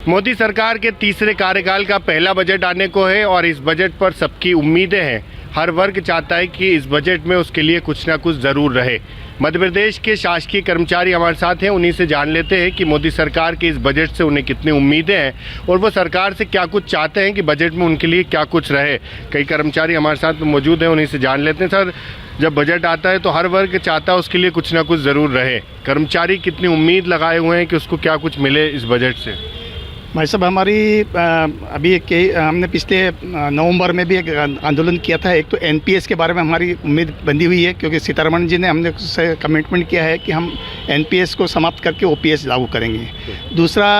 मोदी सरकार के तीसरे कार्यकाल का पहला बजट आने को है और इस बजट पर सबकी उम्मीदें हैं। हर वर्ग चाहता है कि इस बजट में उसके लिए कुछ ना कुछ ज़रूर रहे। मध्य प्रदेश के शासकीय कर्मचारी हमारे साथ हैं, उन्हीं से जान लेते हैं कि मोदी सरकार के इस बजट से उन्हें कितनी उम्मीदें हैं और वो सरकार से क्या कुछ चाहते हैं कि बजट में उनके लिए क्या कुछ रहे। कई कर्मचारी हमारे साथ मौजूद हैं, उन्हीं से जान लेते हैं। सर, जब बजट आता है तो हर वर्ग चाहता है उसके लिए कुछ ना कुछ ज़रूर रहे। कर्मचारी कितनी उम्मीद लगाए हुए हैं कि उसको क्या कुछ मिले इस बजट से? भाई साहब, हमारी हमने पिछले नवंबर में भी एक आंदोलन किया था। एक तो एनपीएस के बारे में हमारी उम्मीद बंधी हुई है, क्योंकि सीतारमण जी ने हमने उससे कमिटमेंट किया है कि हम एनपीएस को समाप्त करके ओपीएस लागू करेंगे। दूसरा,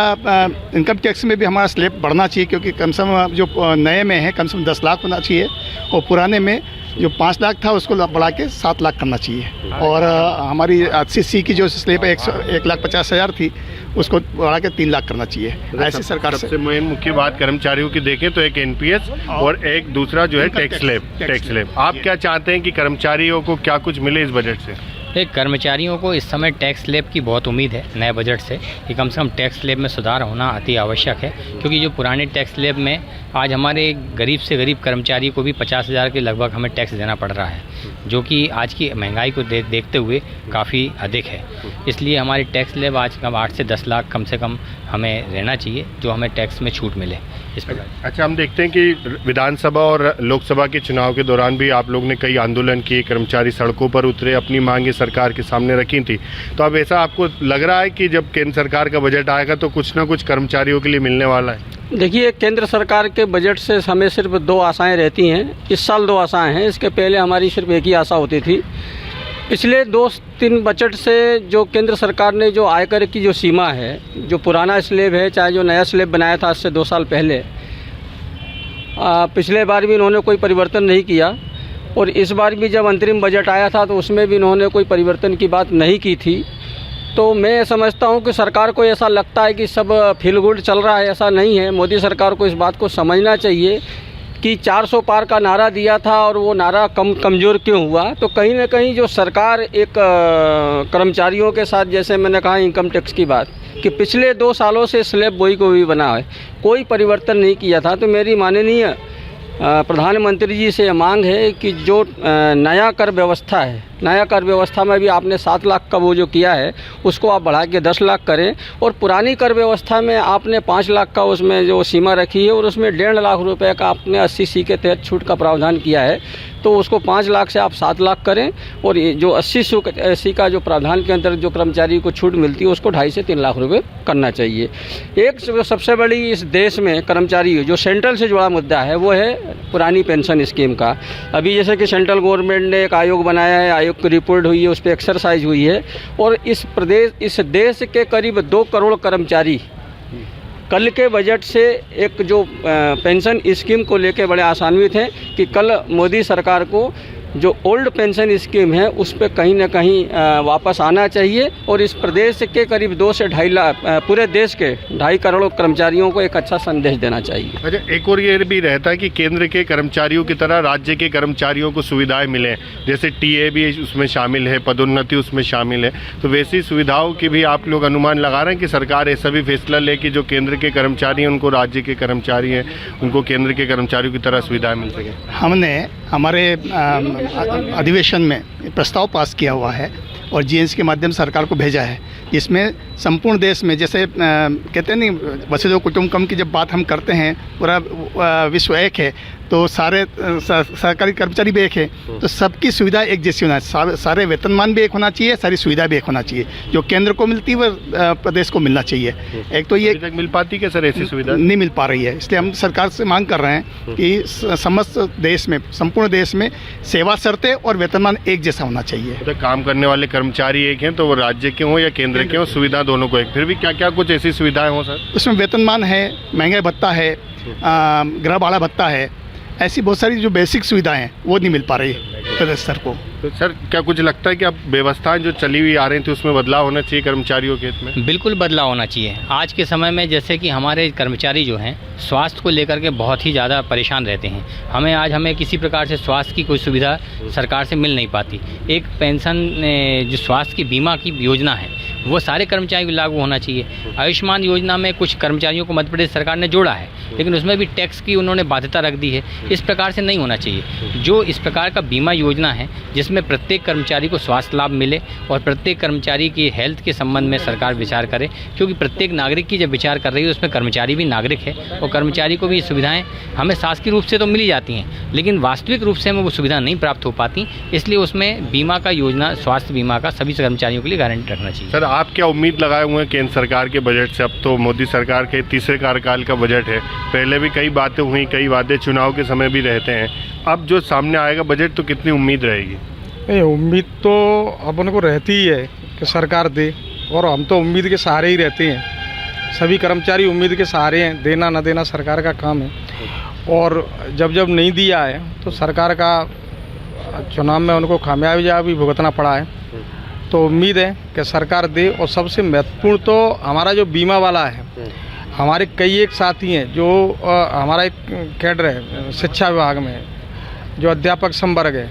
इनकम टैक्स में भी हमारा स्लैब बढ़ना चाहिए, क्योंकि कम से कम जो नए में है कम से कम 10 लाख होना चाहिए और पुराने में जो 5 लाख था उसको बढ़ा के 7 लाख करना चाहिए। और हमारी 80C की जो स्लैब 1,50,000 थी उसको बढ़ा के 3 लाख करना चाहिए। ऐसी सरकार सबसे मुख्य बात कर्मचारियों की देखें तो एक एनपीएस और एक दूसरा जो है टैक्स स्लैब। आप क्या चाहते हैं कि कर्मचारियों को क्या कुछ मिले इस बजट से? कर्मचारियों को इस समय टैक्स स्लैब की बहुत उम्मीद है नए बजट से कि कम से कम टैक्स स्लैब में सुधार होना अति आवश्यक है, क्योंकि जो पुराने टैक्स स्लैब में आज हमारे गरीब से गरीब कर्मचारी को भी 50,000 के लगभग हमें टैक्स देना पड़ रहा है, जो कि आज की महंगाई को देखते हुए काफ़ी अधिक है। इसलिए हमारी टैक्स स्लैब आज कम 8 से 10 लाख कम से कम हमें रहना चाहिए, जो हमें टैक्स में छूट मिले इस प्रकार। अच्छा, हम देखते हैं कि विधानसभा और लोकसभा के चुनाव के दौरान भी आप लोग ने कई आंदोलन किए, कर्मचारी सड़कों पर उतरे, अपनी मांगे सरकार के सामने रखी थी। तो अब ऐसा आपको लग रहा है कि जब केंद्र सरकार का बजट आएगा तो कुछ ना कुछ कर्मचारियों के लिए मिलने वाला है? देखिए, केंद्र सरकार के बजट से हमें सिर्फ 2 आशाएं रहती हैं। इस साल 2 आशाएं हैं, इसके पहले हमारी सिर्फ एक ही आशा होती थी। पिछले 2-3 बजट से जो केंद्र सरकार ने जो आयकर की जो सीमा है, जो पुराना स्लैब है चाहे जो नया स्लैब बनाया था आज से 2 साल पहले, पिछले बार भी इन्होंने कोई परिवर्तन नहीं किया और इस बार भी जब अंतरिम बजट आया था तो उसमें भी इन्होंने कोई परिवर्तन की बात नहीं की थी। तो मैं समझता हूं कि सरकार को ऐसा लगता है कि सब फील गुड चल रहा है, ऐसा नहीं है। मोदी सरकार को इस बात को समझना चाहिए कि 400 पार का नारा दिया था और वो नारा कमज़ोर क्यों हुआ। तो कहीं ना कहीं जो सरकार एक कर्मचारियों के साथ, जैसे मैंने कहा इनकम टैक्स की बात, कि पिछले 2 सालों से स्लैब वही को भी बना है, कोई परिवर्तन नहीं किया था। तो मेरी माननीय प्रधानमंत्री जी से मांग है कि जो नया कर व्यवस्था है, नया कर व्यवस्था में भी आपने 7 लाख का वो जो किया है उसको आप बढ़ा के 10 लाख करें, और पुरानी कर व्यवस्था में आपने 5 लाख का उसमें जो सीमा रखी है और उसमें 1.5 लाख रुपए का आपने 80C के तहत छूट का प्रावधान किया है, तो उसको 5 लाख से आप 7 लाख करें। और ये जो 80C का जो प्रावधान के अंतर्गत जो कर्मचारी को छूट मिलती है उसको 2.5 से 3 लाख रुपए करना चाहिए। एक सबसे बड़ी इस देश में कर्मचारी जो सेंट्रल से जुड़ा मुद्दा है वो है पुरानी पेंशन स्कीम का। अभी जैसे कि सेंट्रल गवर्नमेंट ने एक आयोग बनाया है, आयोग की रिपोर्ट हुई है, उस पर एक्सरसाइज हुई है और इस देश के करीब 2 करोड़ कर्मचारी कल के बजट से एक जो पेंशन स्कीम को लेकर बड़े आशान्वित हैं कि कल मोदी सरकार को जो ओल्ड पेंशन स्कीम है उस पर कहीं ना कहीं वापस आना चाहिए और इस प्रदेश के करीब 2 से 2.5 लाख, पूरे देश के 2.5 करोड़ कर्मचारियों को एक अच्छा संदेश देना चाहिए। अच्छा, एक और ये भी रहता है कि केंद्र के कर्मचारियों की तरह राज्य के कर्मचारियों को सुविधाएं मिलें, जैसे टीए भी उसमें शामिल है, पदोन्नति उसमें शामिल है, तो वैसी सुविधाओं की भी आप लोग अनुमान लगा रहे हैं कि सरकार ऐसा भी फैसला ले कि जो केंद्र के कर्मचारी हैं उनको राज्य के कर्मचारी हैं उनको केंद्र के कर्मचारियों की तरह सुविधाएं मिल सकें? हमने हमारे अधिवेशन में प्रस्ताव पास किया हुआ है और जीएस के माध्यम से सरकार को भेजा है, जिसमें संपूर्ण देश में, जैसे कहते हैं नहीं वसुधैव कुटुंबकम की जब बात हम करते हैं, पूरा विश्व एक है तो सारे सरकारी कर्मचारी भी एक है, तो सबकी सुविधा एक जैसी होना चाहिए, सारे वेतनमान भी एक होना चाहिए, सारी सुविधा भी एक होना चाहिए। जो केंद्र को मिलती है वह प्रदेश को मिलना चाहिए। एक तो ये मिल पाती क्या सर? ऐसी सुविधा नहीं मिल पा रही है, इसलिए हम सरकार से मांग कर रहे हैं कि समस्त देश में, संपूर्ण देश में सेवा शर्तें और वेतनमान एक जैसा होना चाहिए। तो काम करने वाले कर्मचारी एक हैं तो वो राज्य के हों या केंद्र के हों, सुविधा दोनों को एक। फिर भी क्या क्या कुछ ऐसी सुविधाएं हों सर? उसमें वेतनमान है, महंगाई भत्ता है, गृह भाड़ा भत्ता है, ऐसी बहुत सारी जो बेसिक सुविधाएं हैं वो नहीं मिल पा रही प्रदेश स्तर को। तो सर, क्या कुछ लगता है कि अब व्यवस्थाएं जो चली हुई आ रही थी उसमें बदलाव होना चाहिए कर्मचारियों के हित में? बिल्कुल बदलाव होना चाहिए। आज के समय में जैसे कि हमारे कर्मचारी जो हैं स्वास्थ्य को लेकर के बहुत ही ज़्यादा परेशान रहते हैं। हमें किसी प्रकार से स्वास्थ्य की कोई सुविधा सरकार से मिल नहीं पाती। एक पेंशन जो स्वास्थ्य की बीमा की योजना है वो सारे कर्मचारियों को लागू होना चाहिए। आयुष्मान योजना में कुछ कर्मचारियों को मध्य प्रदेश सरकार ने जोड़ा है, लेकिन उसमें भी टैक्स की उन्होंने बाध्यता रख दी है। इस प्रकार से नहीं होना चाहिए। जो इस प्रकार का बीमा योजना है जिसमें प्रत्येक कर्मचारी को स्वास्थ्य लाभ मिले और प्रत्येक कर्मचारी की हेल्थ के संबंध में सरकार विचार करे, क्योंकि प्रत्येक नागरिक की जब विचार कर रही है उसमें कर्मचारी भी नागरिक है और कर्मचारी को भी सुविधाएं हमें शासकीय रूप से तो मिल जाती हैं, लेकिन वास्तविक रूप से हमें वो सुविधा नहीं प्राप्त हो पाती। इसलिए उसमें बीमा का योजना, स्वास्थ्य बीमा का सभी कर्मचारियों के लिए गारंटी रखना चाहिए। सर, आप क्या उम्मीद लगाए हुए हैं केंद्र सरकार के बजट से? अब तो मोदी सरकार के तीसरे कार्यकाल का बजट है, पहले भी कई बातें हुई, कई वादे चुनाव के समय भी रहते हैं। अब जो सामने आएगा बजट, तो कितनी उम्मीद रहेगी? नहीं, उम्मीद तो अपन को रहती ही है कि सरकार दे, और हम तो उम्मीद के सहारे ही रहते हैं। सभी कर्मचारी उम्मीद के सहारे हैं, देना न देना सरकार का काम है। और जब जब नहीं दिया है तो सरकार का चुनाव में उनको खामियाजा भी भुगतना पड़ा है। तो उम्मीद है कि सरकार दे। और सबसे महत्वपूर्ण तो हमारा जो बीमा वाला है, हमारे कई एक साथी हैं जो हमारा एक कैडर है शिक्षा विभाग में, जो अध्यापक संवर्ग है,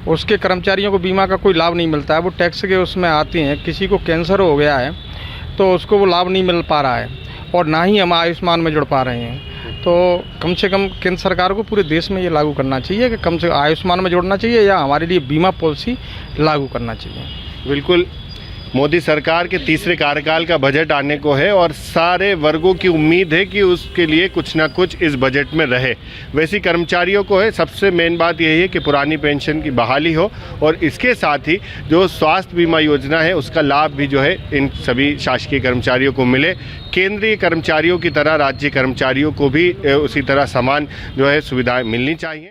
उसके कर्मचारियों को बीमा का कोई लाभ नहीं मिलता है। वो टैक्स के उसमें आती हैं। किसी को कैंसर हो गया है तो उसको वो लाभ नहीं मिल पा रहा है, और ना ही हम आयुष्मान में जुड़ पा रहे हैं। तो कम से कम केंद्र सरकार को पूरे देश में ये लागू करना चाहिए कि कम से कम आयुष्मान में जोड़ना चाहिए या हमारे लिए बीमा पॉलिसी लागू करना चाहिए। बिल्कुल, मोदी सरकार के तीसरे कार्यकाल का बजट आने को है और सारे वर्गों की उम्मीद है कि उसके लिए कुछ ना कुछ इस बजट में रहे। वैसे कर्मचारियों को है, सबसे मेन बात यही है कि पुरानी पेंशन की बहाली हो, और इसके साथ ही जो स्वास्थ्य बीमा योजना है उसका लाभ भी जो है इन सभी शासकीय कर्मचारियों को मिले। केंद्रीय कर्मचारियों की तरह राज्य कर्मचारियों को भी उसी तरह समान जो है सुविधाएं मिलनी चाहिए।